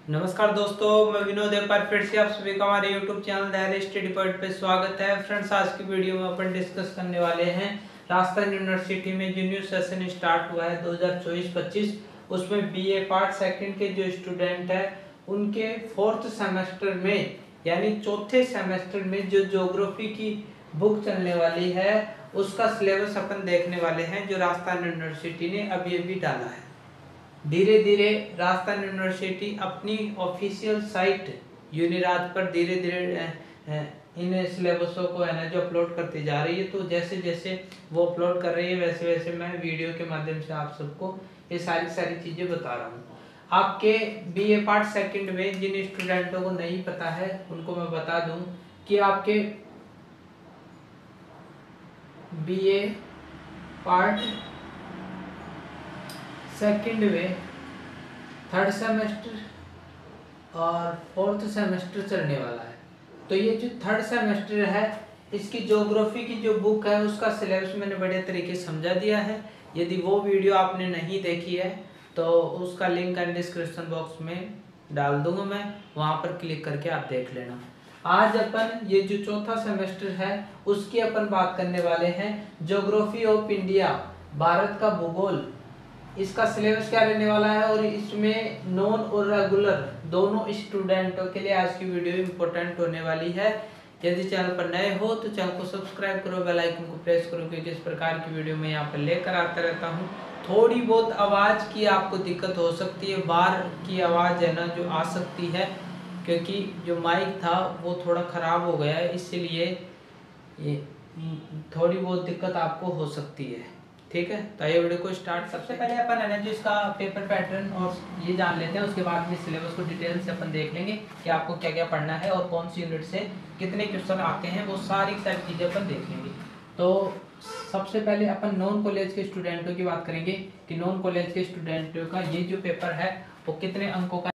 नमस्कार दोस्तों, मैं विनोद एक बार फिर से आप सभी का हमारे YouTube चैनल धैर्य स्टडी पॉइंट पे स्वागत है। फ्रेंड्स, आज की वीडियो में अपन डिस्कस करने वाले हैं राजस्थान यूनिवर्सिटी में जो न्यू सेशन स्टार्ट हुआ है 2024-25, उसमें बीए पार्ट सेकंड के जो स्टूडेंट है उनके फोर्थ सेमेस्टर में यानी चौथे सेमेस्टर में जो ज्योग्राफी की बुक चलने वाली है उसका सिलेबस अपन देखने वाले हैं, जो राजस्थान यूनिवर्सिटी ने अभी डाला है। धीरे धीरे राजस्थान यूनिवर्सिटी अपनी ऑफिशियल साइट यूनिराज पर धीरे धीरे इन सिलेबसों को है ना जो अपलोड करती जा रही है। तो जैसे जैसे वो अपलोड कर रही है वैसे वैसे मैं वीडियो के माध्यम से आप सबको ये सारी चीज़ें बता रहा हूँ। आपके बीए पार्ट सेकंड में जिन स्टूडेंटों को नहीं पता है उनको मैं बता दूं कि आपके बीए पार्ट सेकंड में थर्ड सेमेस्टर और फोर्थ सेमेस्टर चलने वाला है। तो ये जो थर्ड सेमेस्टर है इसकी ज्योग्राफी की जो बुक है उसका सिलेबस मैंने बढ़िया तरीके से समझा दिया है। यदि वो वीडियो आपने नहीं देखी है तो उसका लिंक डिस्क्रिप्शन बॉक्स में डाल दूंगा मैं, वहाँ पर क्लिक करके आप देख लेना। आज अपन ये जो चौथा सेमेस्टर है उसकी अपन बात करने वाले हैं ज्योग्राफी ऑफ इंडिया, भारत का भूगोल। इसका सिलेबस क्या रहने वाला है और इसमें नॉन और रेगुलर दोनों स्टूडेंटों के लिए आज की वीडियो इंपॉर्टेंट होने वाली है। यदि चैनल पर नए हो तो चैनल को सब्सक्राइब करो, बेल आइकन को प्रेस करो, क्योंकि इस प्रकार की वीडियो मैं यहाँ पर लेकर आता रहता हूँ। थोड़ी बहुत आवाज़ की आपको दिक्कत हो सकती है, बाहर की आवाज़ है ना जो आ सकती है, क्योंकि जो माइक था वो थोड़ा ख़राब हो गया है, इसलिए ये थोड़ी बहुत दिक्कत आपको हो सकती है। ठीक है, तो ये वीडियो को स्टार्ट सबसे पहले अपन है ना जो इसका पेपर पैटर्न और ये जान लेते हैं। उसके बाद में सिलेबस को डिटेल से अपन देख लेंगे कि आपको क्या क्या पढ़ना है और कौन सी यूनिट से कितने क्वेश्चन आते हैं, वो सारी चीज़ें अपन देख लेंगे। तो सबसे पहले अपन नॉन कॉलेज के स्टूडेंटों की बात करेंगे कि नॉन कॉलेज के स्टूडेंटों का ये जो पेपर है वो कितने अंकों का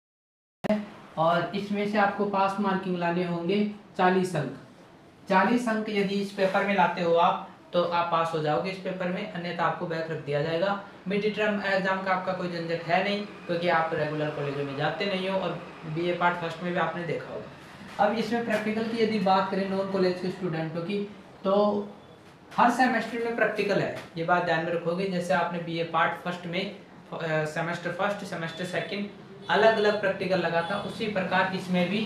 है, और इसमें से आपको पास मार्किंग लाने होंगे 40 अंक। 40 अंक यदि इस पेपर में लाते हो आप तो आप पास हो जाओगे इस पेपर में, अन्यथा आपको बैक रख दिया जाएगा। मिड टर्म एग्जाम का आपका कोई झंझट है नहीं, क्योंकि आप रेगुलर कॉलेजों में जाते नहीं हो और बीए पार्ट फर्स्ट में भी आपने देखा होगा। अब इसमें प्रैक्टिकल की यदि बात करें नॉन कॉलेज के स्टूडेंटों की, तो हर सेमेस्टर में प्रैक्टिकल है, ये बात ध्यान में रखोगे। जैसे आपने बीए पार्ट फर्स्ट में सेमेस्टर फर्स्ट सेमेस्टर सेकेंड अलग अलग प्रैक्टिकल लगा था, उसी प्रकार इसमें भी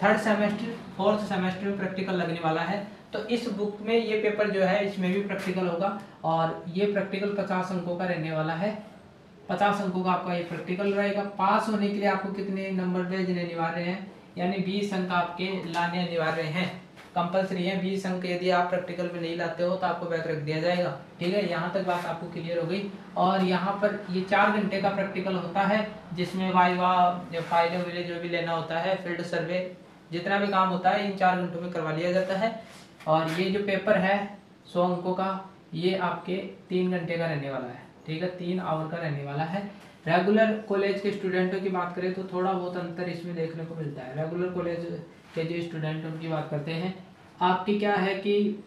थर्ड सेमेस्टर फोर्थ सेमेस्टर में प्रैक्टिकल लगने वाला है। तो इस बुक में ये पेपर जो है इसमें भी प्रैक्टिकल होगा, और ये प्रैक्टिकल 50 अंकों का रहने वाला है। 50 अंकों का आपका ये प्रैक्टिकल रहेगा। पास होने के लिए आपको कितने नंबर भेजने अनिवार्य हैं, यानी 20 अंक आपके लाने अनिवार्य हैं, कंपलसरी है। 20 अंक यदि आप प्रैक्टिकल में नहीं लाते हो तो आपको बैक रख दिया जाएगा। ठीक है, यहाँ तक बात आपको क्लियर हो गई। और यहाँ पर ये 4 घंटे का प्रैक्टिकल होता है, जिसमें वाइवा फाइलें विले जो भी लेना होता है, फील्ड सर्वे जितना भी काम होता है इन 4 घंटों में करवा लिया जाता है। और ये जो पेपर है 100 अंकों का, ये आपके 3 घंटे का रहने वाला है। ठीक है, 3 आवर का रहने वाला है। रेगुलर कॉलेज के स्टूडेंटों की बात करें तो थोड़ा बहुत अंतर इसमें देखने को मिलता है। रेगुलर कॉलेज के जो स्टूडेंट उनकी बात करते हैं, आपकी क्या है कि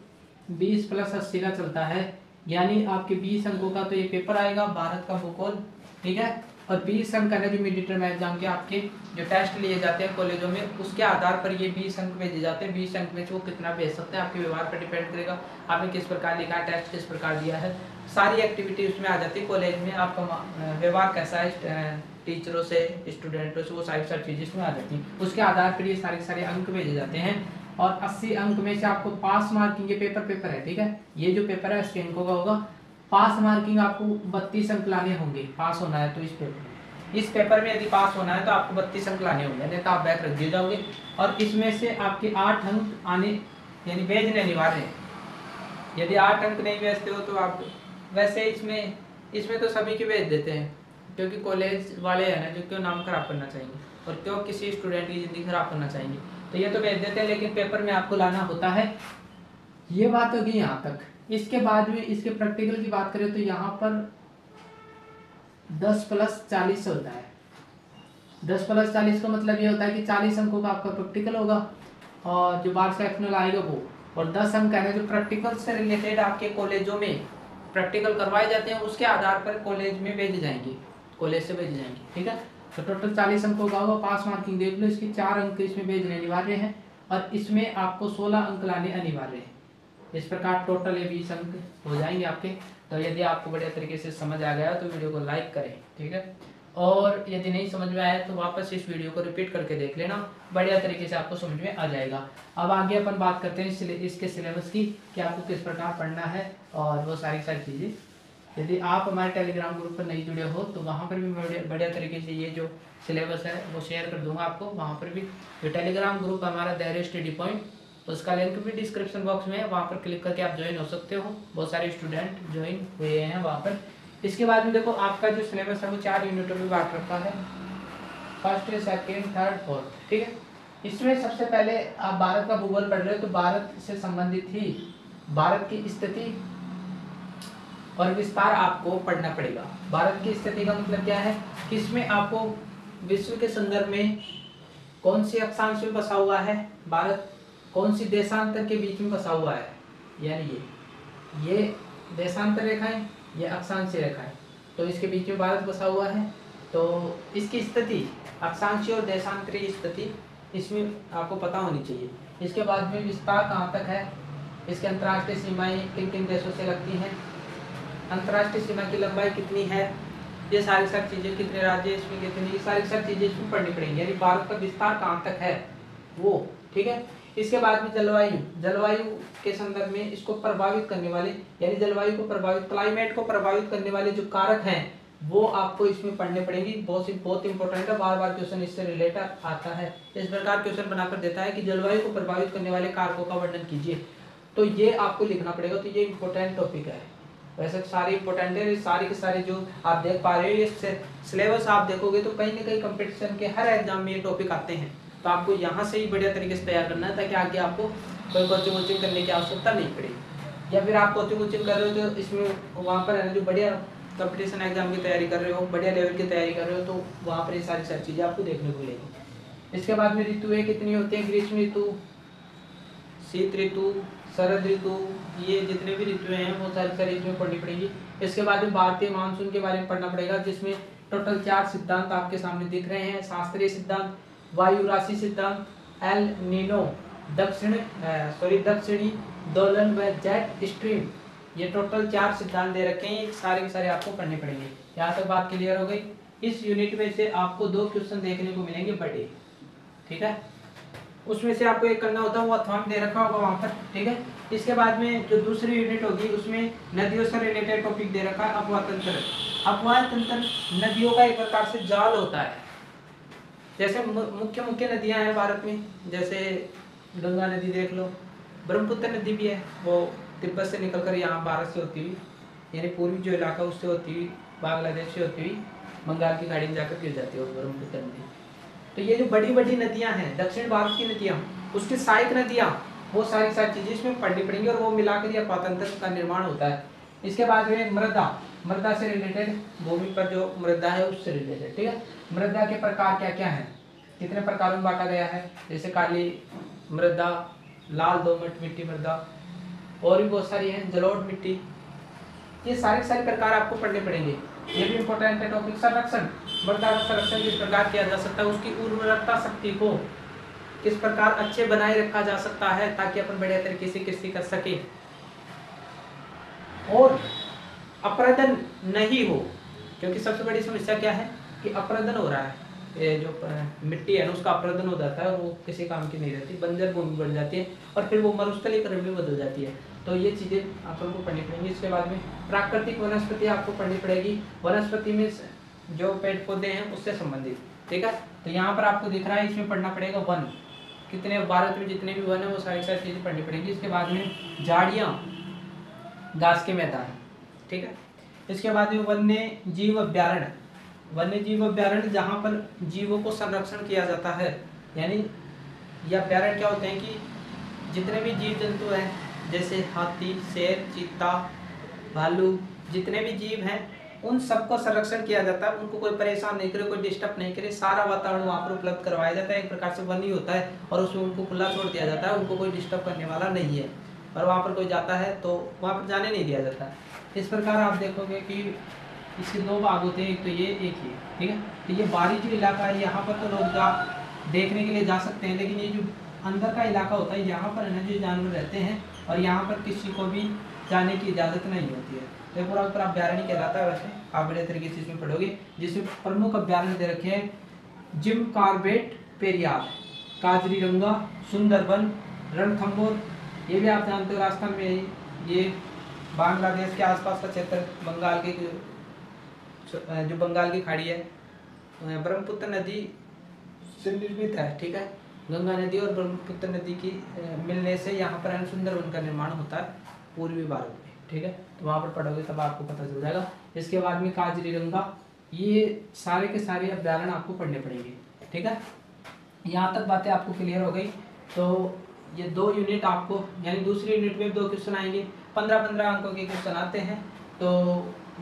20 + 80 का चलता है, यानी आपके 20 अंकों का तो ये पेपर आएगा भारत का भूगोल। ठीक है, और 20 अंक का जो मिड टर्म एग्जाम के आपके जो टेस्ट लिए जाते हैं कॉलेजों में, उसके आधार पर ये 20 अंक भेजे जाते हैं। 20 अंक में से वो कितना भेज सकते हैं आपके व्यवहार पर डिपेंड करेगा, आपने किस प्रकार लिखा है, टेस्ट किस प्रकार दिया है, सारी एक्टिविटी उसमें आ जाती है। कॉलेज में आपका व्यवहार कैसा है टीचरों से स्टूडेंटों से, वो सारी चीज़ें इसमें आ जाती हैं। उसके आधार पर ये सारे अंक भेजे जाते हैं। और 80 अंक में से आपको पास मार्किंग, ये पेपर है। ठीक है, ये जो पेपर है 80 अंकों का होगा। पास मार्किंग आपको 32 अंक लाने होंगे पास होना है। तो इस पेपर में यदि पास होना है तो आपको 32 अंक लाने होंगे, नहीं तो आप बैक रख दिए जाओगे। और इसमें से आपके 8 अंक आने यानी भेजने अनिवार्य है। यदि 8 अंक नहीं भेजते हो तो आप वैसे इसमें तो सभी के भेज देते हैं, क्योंकि कॉलेज वाले हैं ना जो क्यों नाम खराब करना चाहेंगे और क्यों किसी स्टूडेंट की ज़िंदगी खराब करना चाहेंगे, तो ये तो भेज देते हैं, लेकिन पेपर में आपको लाना होता है। ये बात होगी यहाँ तक। इसके बाद में इसके प्रैक्टिकल की बात करें तो यहाँ पर 10 + 40 होता है। 10 + 40 का मतलब ये होता है कि 40 अंकों का आपका प्रैक्टिकल होगा और जो बार सेक्शनल आएगा वो, और 10 अंक है जो प्रैक्टिकल से रिलेटेड आपके कॉलेजों में प्रैक्टिकल करवाए जाते हैं, उसके आधार पर कॉलेज में भेजे जाएंगे, कॉलेज से भेजे जाएंगे। ठीक है, तो टोटल 40 अंकों का होगा। पास मार्किंग देख लो, इसके 4 अंक इसमें भेजने अनिवार्य हैं और इसमें आपको 16 अंक लाने अनिवार्य हैं। इस प्रकार टोटल ये 20 अंक हो जाएंगे आपके। तो यदि आपको बढ़िया तरीके से समझ आ गया तो वीडियो को लाइक करें, ठीक है। और यदि नहीं समझ में आया तो वापस इस वीडियो को रिपीट करके देख लेना, बढ़िया तरीके से आपको समझ में आ जाएगा। अब आगे अपन बात करते हैं इसके सिलेबस की कि आपको किस प्रकार पढ़ना है और वो सारी चीज़ें। यदि आप हमारे टेलीग्राम ग्रुप पर नहीं जुड़े हो तो वहाँ पर भी बढ़िया तरीके से ये जो सिलेबस है वो शेयर कर दूंगा आपको। वहाँ पर भी जो टेलीग्राम ग्रुप हमारा धैर्य स्टडी पॉइंट, उसका लिंक भी डिस्क्रिप्शन बॉक्स में है, वहाँ पर क्लिक करके आप ज्वाइन हो सकते हो। बहुत सारे स्टूडेंट ज्वाइन हुए हैं वहाँ पर। इसके बाद में देखो आपका जो सिलेबस है वो 4 यूनिटों में बांट रखा है, फर्स्ट, सेकेंड, थर्ड, फोर्थ, ठीक है। इसमें सबसे पहले आप भारत का भूगोल पढ़ रहे हो तो भारत से संबंधित ही भारत की स्थिति और विस्तार आपको पढ़ना पड़ेगा। भारत की स्थिति का मतलब क्या है कि इसमें आपको विश्व के संदर्भ में कौन सी अक्षांश में बसा हुआ है भारत, कौन सी देशांतर के बीच में बसा हुआ है, यानी ये देशांतर रेखाएं, ये अक्षांशीय रेखाएं, तो इसके बीच में भारत बसा हुआ है। तो इसकी स्थिति, अक्षांशीय और देशांतरीय स्थिति इसमें आपको पता होनी चाहिए। इसके बाद में विस्तार कहाँ तक है, इसके अंतर्राष्ट्रीय सीमाएं किन किन देशों से लगती हैं, अंतर्राष्ट्रीय सीमा की लंबाई कितनी है, ये सारी चीज़ें, कितने राज्य इसमें कितनी, ये सारी चीज़ें इसमें पढ़नी पड़ेंगी, यानी भारत का विस्तार कहाँ तक है वो, ठीक है। इसके बाद में जलवायु के संदर्भ में इसको प्रभावित करने वाले, यानी जलवायु को प्रभावित, क्लाइमेट को प्रभावित करने वाले जो कारक हैं वो आपको इसमें पढ़ने पड़ेंगी। बहुत इंपॉर्टेंट है, बार बार क्वेश्चन इससे रिलेटेड आता है। इस प्रकार क्वेश्चन बनाकर देता है कि जलवायु को प्रभावित करने वाले कारकों का वर्णन कीजिए, तो ये आपको लिखना पड़ेगा। तो ये इंपॉर्टेंट टॉपिक है, वैसे सारे इंपॉर्टेंट है, सारे के सारे जो आप देख पा रहे हो ये सिलेबस आप देखोगे तो कहीं ना कहीं कंपटीशन के हर एग्जाम में ये टॉपिक आते हैं। तो आपको यहाँ से ही बढ़िया तरीके से तैयार करना है ताकि आगे आपको कोई कोचिंग करने की आवश्यकता नहीं पड़ेगी। या फिर आप कोचिंग कर रहे हो तो इसमें वहाँ पर है ना जो बढ़िया कंपटीशन एग्जाम की तैयारी कर रहे हो, बढ़िया लेवल की तैयारी कर रहे हो, तो वहाँ पर ये सारी चीज़ें आपको देखने को मिलेगी। इसके बाद में ऋतुएं कितनी होती हैं, ग्रीष्म ऋतु, शीत ऋतु, शरद ऋतु, ये जितने भी ऋतुएं हैं वो सारी ऋतुएं पढ़नी पड़ेंगी। इसके बाद में भारतीय मानसून के बारे में पढ़ना पड़ेगा, जिसमें टोटल 4 सिद्धांत आपके सामने दिख रहे हैं। शास्त्रीय सिद्धांत, वायु राशि सिद्धांत, एल नीनो, दक्षिणी दोलन व जेट स्ट्रीम, ये टोटल 4 सिद्धांत दे रखे हैं, सारे के सारे आपको पढ़ने पड़ेंगे। यहाँ तक बात क्लियर हो गई। इस यूनिट में से आपको 2 क्वेश्चन देखने को मिलेंगे बड़े, ठीक है, उसमें से आपको एक करना होता है, वो अथवांक दे रखा होगा वहाँ पर, ठीक है। इसके बाद में जो दूसरी यूनिट होगी उसमें नदियों से रिलेटेड टॉपिक दे रखा है, अपवाह तंत्र। अपवाह तंत्र नदियों का एक प्रकार से जाल होता है। जैसे मुख्य नदियाँ हैं भारत में, जैसे गंगा नदी देख लो, ब्रह्मपुत्र नदी भी है, वो तिब्बत से निकलकर यहाँ भारत से होती हुई, यानी पूर्वी जो इलाका उससे होती हुई बांग्लादेश से होती हुई बंगाल की खाड़ी में जाकर गिर जाती है ब्रह्मपुत्र नदी। तो ये जो बड़ी बड़ी नदियां हैं, दक्षिण भारत की नदियां, उसकी सहायक नदियां, वो सारी चीजें इसमें पढ़नी पड़ेंगी और वो मिलाकर ये अपवाहतंत्र का निर्माण होता है। इसके बाद में मृदा से रिलेटेड, भूमि पर जो मृदा है उससे रिलेटेड, ठीक है। मृदा के प्रकार क्या क्या हैं, कितने प्रकारों में बांटा गया है, जैसे काली मृदा, लाल दोमट मिट्टी मृदा, और भी बहुत सारी हैं, जलोढ़ मिट्टी, ये सारे प्रकार आपको पढ़ने पड़ेंगे। ये भी इम्पोर्टेंट है टॉपिक। संरक्षण, मृदा का संरक्षण किस प्रकार किया जा सकता है, उसकी उर्वरकता शक्ति को किस प्रकार अच्छे बनाए रखा जा सकता है ताकि अपन बढ़िया तरीके से कृषि कर सके और अपरदन नहीं हो, क्योंकि सबसे बड़ी समस्या क्या है कि अपरदन हो रहा है, ये जो मिट्टी है ना उसका अपरदन हो जाता है और वो किसी काम की नहीं रहती, बंजर भूमि बन जाती है और फिर वो मरुस्थलीकरण में बदल जाती है। तो ये चीज़ें अपन को पढ़नी पड़ेंगी। इसके बाद में प्राकृतिक वनस्पति आपको पढ़नी पड़ेगी, वनस्पति में जो पेड़ पौधे हैं उससे संबंधित, ठीक है। तो यहाँ पर आपको दिख रहा है, इसमें पढ़ना पड़ेगा वन, कितने भारत में जितने भी वन है वो सारी चीज़ें पढ़नी पड़ेंगी। इसके बाद में झाड़ियाँ, घास के मैदान, ठीक है। इसके बाद में वन्य जीव अभ्यारण्य, वन्य जीव अभ्यारण्य जहाँ पर जीवों को संरक्षण किया जाता है, यानी यह अभ्यारण्य क्या होते हैं कि जितने भी जीव जंतु हैं जैसे हाथी, शेर, चीता, भालू, जितने भी जीव हैं उन सबका संरक्षण किया जाता है, उनको कोई परेशान नहीं करे, कोई डिस्टर्ब नहीं करे, सारा वातावरण वहाँ पर उपलब्ध करवाया जाता है। एक प्रकार से वन ही होता है और उसमें उनको खुला छोड़ दिया जाता है, उनको कोई डिस्टर्ब करने वाला नहीं है। और वहाँ पर कोई जाता है तो वहाँ पर जाने नहीं दिया जाता। इस प्रकार आप देखोगे कि इसके दो भाग होते हैं, एक तो ये एक ये, ठीक है। तो ये बाहरी जो इलाका है यहाँ पर तो लोग जा देखने के लिए जा सकते हैं, लेकिन ये जो अंदर का इलाका होता है यहाँ पर है ना जो जानवर रहते हैं, और यहाँ पर किसी को भी जाने की इजाज़त नहीं होती है। तो पूरा पूरा अभ्यारण्य कहलाता है। वैसे आप बड़े तरीके से इसमें पढ़ोगे, जिसमें प्रमुख अभ्यारण्य दे रखे हैं जिम कॉर्बेट पेरियार, काजीरंगा, सुंदरबन, रणथंभौर। ये भी आप जानते हो राजस्थान में, ये बांग्लादेश के आसपास का क्षेत्र, बंगाल के जो बंगाल की खाड़ी है, ब्रह्मपुत्र नदी से निर्मित है, ठीक है। गंगा नदी और ब्रह्मपुत्र नदी की मिलने से यहाँ पर सुंदरबन का निर्माण होता है पूर्वी भारत में, ठीक है। तो वहाँ पर पढ़ोगे तब आपको पता चल जाएगा। इसके बाद में काजीरंगा, ये सारे के सारे अभ्यारण्य आपको पढ़ने पड़ेंगे, ठीक है। यहाँ तक बातें आपको क्लियर हो गई। तो ये 2 यूनिट आपको, यानी दूसरी यूनिट में 2 क्वेश्चन आएंगे, 15-15 अंकों के क्वेश्चन आते हैं। तो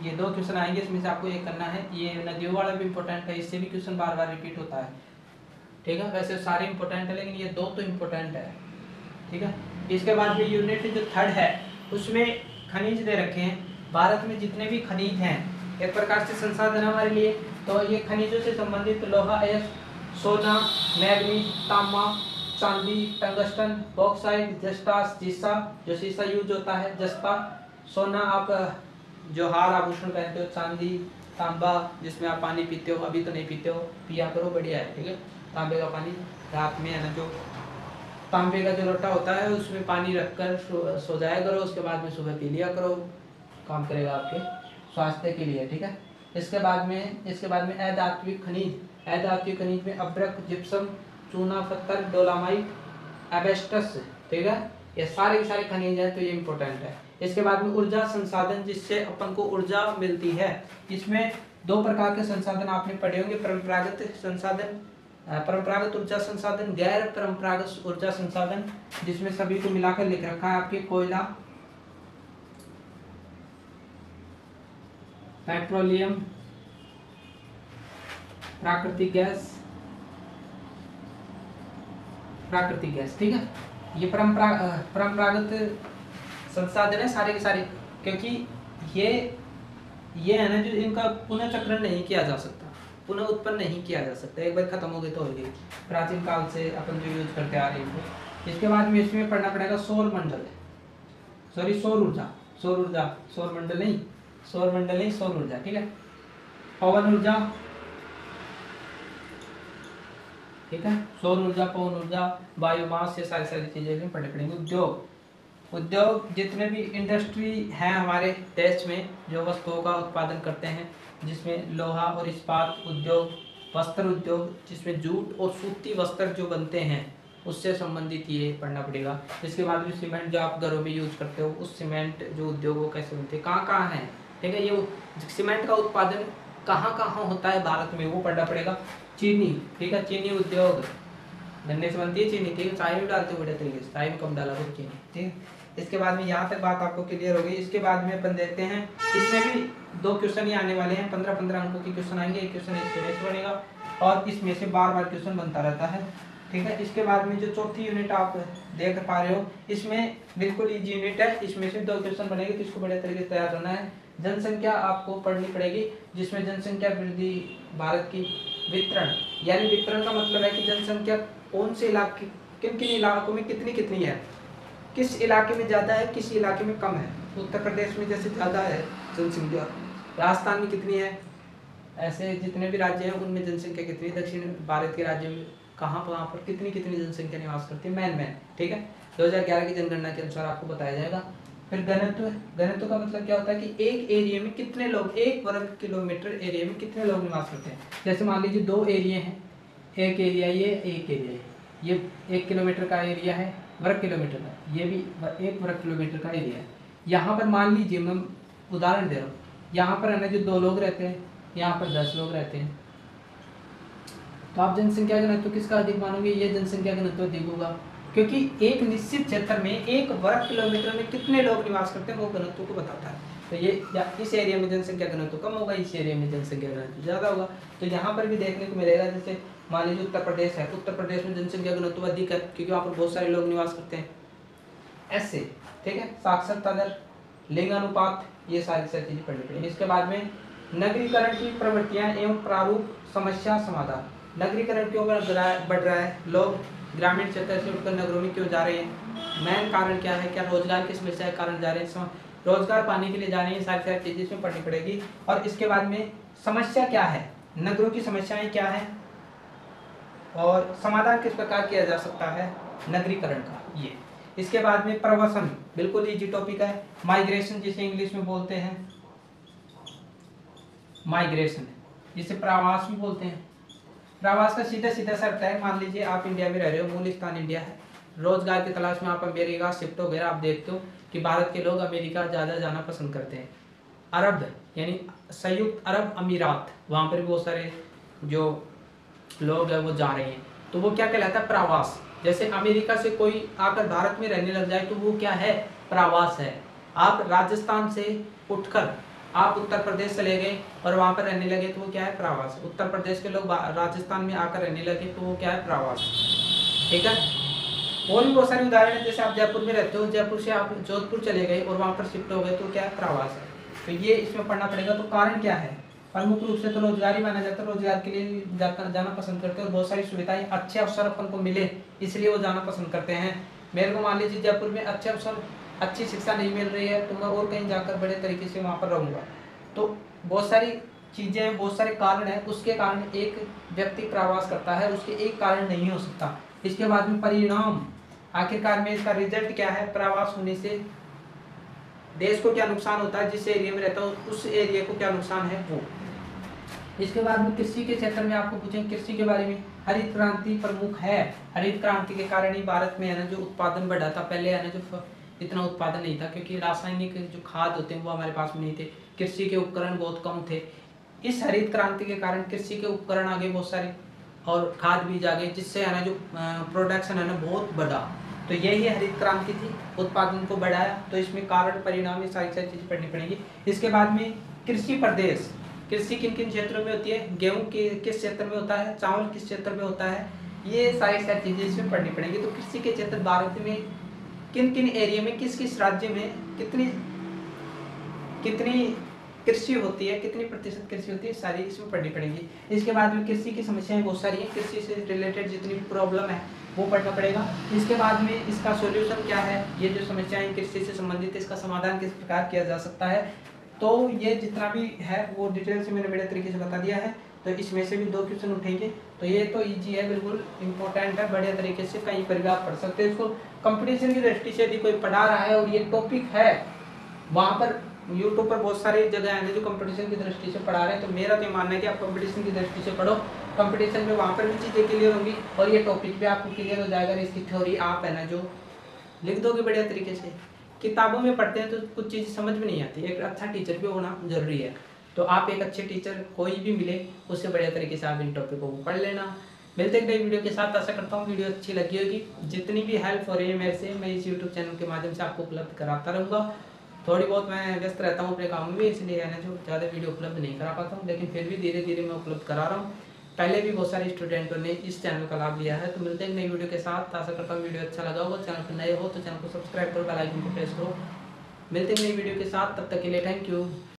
ये 2 क्वेश्चन आएंगे, इसमें से आपको एक करना है। ये नदियों वाला भी इंपॉर्टेंट है, इससे भी क्वेश्चन बार बार रिपीट होता है, ठीक है। वैसे सारे इंपॉर्टेंट है, लेकिन ये 2 तो इम्पोर्टेंट है, ठीक है। इसके बाद भी यूनिट जो 3rd है उसमें खनिज दे रखे हैं। भारत में जितने भी खनिज हैं एक प्रकार से संसाधन हमारे लिए, तो ये खनिजों से संबंधित लोहा, सोना, मैग्नीज, तांबा, चांदी, टंगस्टन, बॉक्साइट, जस्टा, सीसा, जो सीसा यूज होता है, जस्ता, सोना आप जो हार आभूषण पहनते हो, चांदी, तांबा जिसमें आप पानी पीते हो, अभी तो नहीं पीते हो, पिया करो, बढ़िया है, ठीक है। तांबे का पानी रात में है ना, जो तांबे का जो लोटा होता है उसमें पानी रखकर सो जाया करो, उसके बाद में सुबह पी लिया करो, काम करेगा आपके स्वास्थ्य के लिए, ठीक है। इसके बाद में अधात्विक खनिज, अधात्विक खनिज में अभ्रक, जिप्सम, चूना पत्थर, डोलामाइट, एबेस्टस, ठीक है। ये सारे के सारे खनिज हैं, तो ये इंपॉर्टेंट है। इसके बाद में ऊर्जा संसाधन, जिससे अपन को ऊर्जा मिलती है। इसमें 2 प्रकार के संसाधन आपने पढ़े होंगे, परंपरागत संसाधन, परंपरागत ऊर्जा संसाधन, गैर परंपरागत ऊर्जा संसाधन, जिसमें सभी को मिलाकर लिख रखा है आपके कोयला, पेट्रोलियम, प्राकृतिक गैस, ठीक है। ये परंपरागत संसाधन है सारे के सारे, क्योंकि ये है ना जो इनका पुनः चक्रण नहीं किया जा सकता, पुनः उत्पन्न नहीं किया जा सकता, एक बार खत्म हो गए तो हो गए, प्राचीन काल से अपन जो यूज करते आ रहे हैं। इसके बाद में इसमें पढ़ना पड़ेगा सौर ऊर्जा, सौर मंडल नहीं, सौर ऊर्जा, ठीक है। पवन ऊर्जा, ठीक है, सौर ऊर्जा, पवन ऊर्जा, बायोमास, ये सारी चीजें पढ़ने पड़ेंगे। उद्योग जितने भी इंडस्ट्री है हमारे देश में जो वस्तुओं का उत्पादन करते हैं, जिसमें लोहा और इस्पात उद्योग, वस्त्र उद्योग जिसमें जूट और सूती वस्त्र जो बनते हैं उससे संबंधित ये पढ़ना पड़ेगा। इसके बाद में सीमेंट जो आप घरों में यूज करते हो, उस सीमेंट जो उद्योग वो कैसे बनते हैं, कहाँ हैं, ठीक है। ये सीमेंट का उत्पादन कहाँ होता है भारत में, वो पढ़ना पड़ेगा। चीनी, ठीक है, चीनी उद्योग, गन्ने से बनती है चीनी, ठीक है। चाय भी डालते हो बड़े तरीके से, चाय में कम डाला करो चीनी, ठीक है। इसके बाद में यहाँ तक बात आपको क्लियर हो गई। इसके बाद में अपन देखते हैं, इसमें भी 2 क्वेश्चन ही आने वाले हैं, 15-15 अंकों के क्वेश्चन आएंगे, एक क्वेश्चन इससे बनेगा और इसमें से बार क्वेश्चन बनता रहता है, ठीक है। इसके बाद में जो 4थी यूनिट आप देख पा रहे हो, इसमें बिल्कुल ईजी यूनिट है, इसमें से 2 क्वेश्चन बनेंगे, तो इसको बड़े तरीके से तैयार करना है। जनसंख्या आपको पढ़नी पड़ेगी, जिसमें जनसंख्या वृद्धि, भारत की वितरण, यानी वितरण का मतलब है कि जनसंख्या कौन से इलाके, किन इलाकों में कितनी है, किस इलाके में ज़्यादा है, किस इलाके में कम है। उत्तर प्रदेश में जैसे ज़्यादा है जनसंख्या, राजस्थान में कितनी है, ऐसे जितने भी राज्य हैं उनमें जनसंख्या कितनी, दक्षिण भारत के राज्यों में कहाँ पर कितनी जनसंख्या निवास करती है, मैन, ठीक है। 2011 की जनगणना के अनुसार आपको बताया जाएगा। फिर घनत्व का मतलब क्या होता है कि एक एरिया में कितने लोग, 1 वर्ग किलोमीटर एरिया में कितने लोग निवास करते हैं। जैसे मान लीजिए 2 एरिया हैं, एक एरिया ये 1 किलोमीटर का एरिया है, वर्ग किलोमीटर का, ये भी 1 वर्ग किलोमीटर का एरिया है। यहाँ पर मान लीजिए, मैं उदाहरण दे रहा हूँ, यहाँ पर है ना जो 2 लोग रहते हैं, यहाँ पर 10 लोग रहते हैं, तो आप जनसंख्या घनत्व किसका अधिक मानोगे, ये जनसंख्या घनत्व अधिक होगा, क्योंकि एक निश्चित क्षेत्र में 1 वर्ग किलोमीटर में कितने लोग निवास करते हैं वो घनत्व को बताता है। तो ये इस एरिया में जनसंख्या घनत्व कम होगा, इस एरिया में जनसंख्या घनत्व ज़्यादा होगा। तो यहाँ पर भी देखने को मिलेगा, जैसे मान लीजिए उत्तर प्रदेश है, उत्तर प्रदेश में जनसंख्या घनत्व अधिक है क्योंकि वहाँ पर बहुत सारे लोग निवास करते हैं, ऐसे, ठीक है। साक्षरता दर, लिंगानुपात, ये सारी चीज़ें पढ़नी पड़ेगी। इसके बाद में नगरीकरण की प्रवृत्तियां एवं प्रारूप, समस्या समाधान। नगरीकरण क्यों बढ़ रहा है, लोग ग्रामीण क्षेत्र से उठकर नगरों में क्यों जा रहे हैं, मेन कारण क्या है, क्या रोजगार की समस्या के कारण जा रहे हैं, रोजगार पाने के लिए जा रहे हैं, सारी सारी चीजें इसमें पढ़नी पड़ेगी। और इसके बाद में समस्या क्या है, नगरों की समस्याएं क्या है और समाधान किस प्रकार किया जा सकता है नगरीकरण का, ये। इसके बाद में प्रवासन, बिल्कुल इजी टॉपिक है। माइग्रेशन जिसे इंग्लिश में बोलते हैं, माइग्रेशन जिसे प्रवास भी बोलते हैं। प्रवास का सीधा सीधा सा अर्थ है, मान लीजिए आप इंडिया में रह रहे हो, मूल स्थान इंडिया है, रोजगार की तलाश में आप अमेरिका शिफ्ट हो गए। आप देखते हो कि भारत के लोग अमेरिका ज़्यादा जाना पसंद करते हैं। अरब यानी संयुक्त अरब अमीरात, वहाँ पर भी बहुत सारे जो लोग हैं वो जा रहे हैं, तो वो क्या कहलाता है, प्रवास। जैसे अमेरिका से कोई आकर भारत में रहने लग जाए तो वो क्या है, प्रवास है। आप राजस्थान से उठकर आप उत्तर प्रदेश चले गए और वहाँ पर रहने लगे तो वो क्या है, प्रवास। उत्तर प्रदेश के लोग राजस्थान में आकर रहने लगे तो वो क्या है, प्रवास। ठीक है। और भी बहुत सारे उदाहरण है, जैसे आप जयपुर में रहते हो, जयपुर से आप जोधपुर चले गए और वहाँ पर शिफ्ट हो गए तो क्या है, प्रवास है। तो ये इसमें पढ़ना पड़ेगा। तो कारण क्या है, प्रमुख रूप से तो रोजगार ही माना जाता है, रोजगार के लिए जाना पसंद करते हैं और बहुत सारी सुविधाएं, अच्छे अवसर अपन को मिले इसलिए वो जाना पसंद करते हैं। मेरे को मान लीजिए जयपुर में अच्छे अवसर, अच्छी शिक्षा नहीं मिल रही है तो मैं और कहीं जाकर बड़े तरीके से वहाँ पर रहूँगा। तो बहुत सारी चीज़ें, बहुत सारे कारण हैं, उसके कारण एक व्यक्ति प्रवास करता है, उसके एक कारण नहीं हो सकता। इसके बाद में परिणाम, आखिरकार में इसका रिजल्ट क्या है, प्रवास होने से देश को क्या नुकसान होता है, जिस एरिया में रहता हूँ उस एरिया को क्या नुकसान है वो। इसके बाद में कृषि के क्षेत्र में आपको पूछें कृषि के बारे में, हरित क्रांति प्रमुख है। हरित क्रांति के कारण ही भारत में है ना जो उत्पादन बढ़ा था, पहले है ना जो इतना उत्पादन नहीं था क्योंकि रासायनिक जो खाद होते हैं वो हमारे पास में नहीं थे, कृषि के उपकरण बहुत कम थे। इस हरित क्रांति के कारण कृषि के उपकरण आ गए बहुत सारे और खाद बीज आ गए, जिससे है ना जो प्रोडक्शन है ना बहुत बढ़ा। तो यही हरित क्रांति थी, उत्पादन को बढ़ाया। तो इसमें कारण परिणाम ये सारी सारी चीजें पढ़नी पड़ेगी। इसके बाद में कृषि प्रदेश, कृषि किन किन क्षेत्रों में होती है, गेहूं किस क्षेत्र में होता है, चावल किस क्षेत्र में होता है, ये सारी सारी चीजें इसमें पढ़नी पड़ेगी। तो कृषि के क्षेत्र भारत में किन किन एरिया में, किस किस राज्य में कितनी कितनी कृषि होती है, कितनी प्रतिशत कृषि होती है, सारी इसमें पढ़नी पड़ेगी। इसके बाद में कृषि की समस्याएं बहुत सारी हैं, कृषि से रिलेटेड जितनी प्रॉब्लम है वो पढ़ना पड़ेगा। इसके बाद में इसका सॉल्यूशन क्या है, ये जो समस्याएं कृषि से संबंधित, इसका समाधान किस प्रकार किया जा सकता है। तो ये जितना भी है वो डिटेल से मैंने बड़े तरीके से बता दिया है। तो इसमें से भी 2 क्वेश्चन उठेंगे। तो ये तो इजी है, बिल्कुल इंपॉर्टेंट है, बढ़िया तरीके से कहीं पर भी आप पढ़ सकते हैं इसको। कंपटीशन की दृष्टि से यदि कोई पढ़ा रहा है और ये टॉपिक है, वहाँ पर यूट्यूब पर बहुत सारी जगह है जो कंपटीशन की दृष्टि से पढ़ा रहे हैं, तो मेरा तो मानना है कि आप कंपटीशन की दृष्टि से पढ़ो। कंपटीशन में वहाँ पर भी चीज़ें क्लियर होंगी और ये टॉपिक भी आपको क्लियर हो जाएगा। इसकी थ्योरी आप है ना जो लिख दोगे बढ़िया तरीके से। किताबों में पढ़ते हैं तो कुछ चीज़ समझ में नहीं आती, एक अच्छा टीचर भी होना जरूरी है। तो आप एक अच्छे टीचर कोई भी मिले उससे बढ़िया तरीके से आप इन टॉपिकों को पढ़ लेना। मिलते हैं नई वीडियो के साथ। आशा करता हूँ वीडियो अच्छी लगी होगी। जितनी भी हेल्प हो रही है मेरे से, मैं इस यूट्यूब चैनल के माध्यम से आपको उपलब्ध कराता रहूँगा। थोड़ी बहुत मैं व्यस्त रहता हूँ अपने काम में, इसलिए है ना जो ज़्यादा वीडियो उपलब्ध नहीं करा पाता हूँ, लेकिन फिर भी धीरे धीरे मैं उपलब्ध करा रहा हूँ। पहले भी बहुत सारे स्टूडेंटों ने इस चैनल का लाभ लिया है। तो मिलते हैं नई वीडियो के साथ। आशा करता हूँ वीडियो अच्छा लगा होगा। चैनल पर नए हो तो चैनल को सब्सक्राइब करो, बेल आइकन को प्रेस करो। मिलते हैं नई वीडियो के साथ, तब तक के लिए थैंक यू।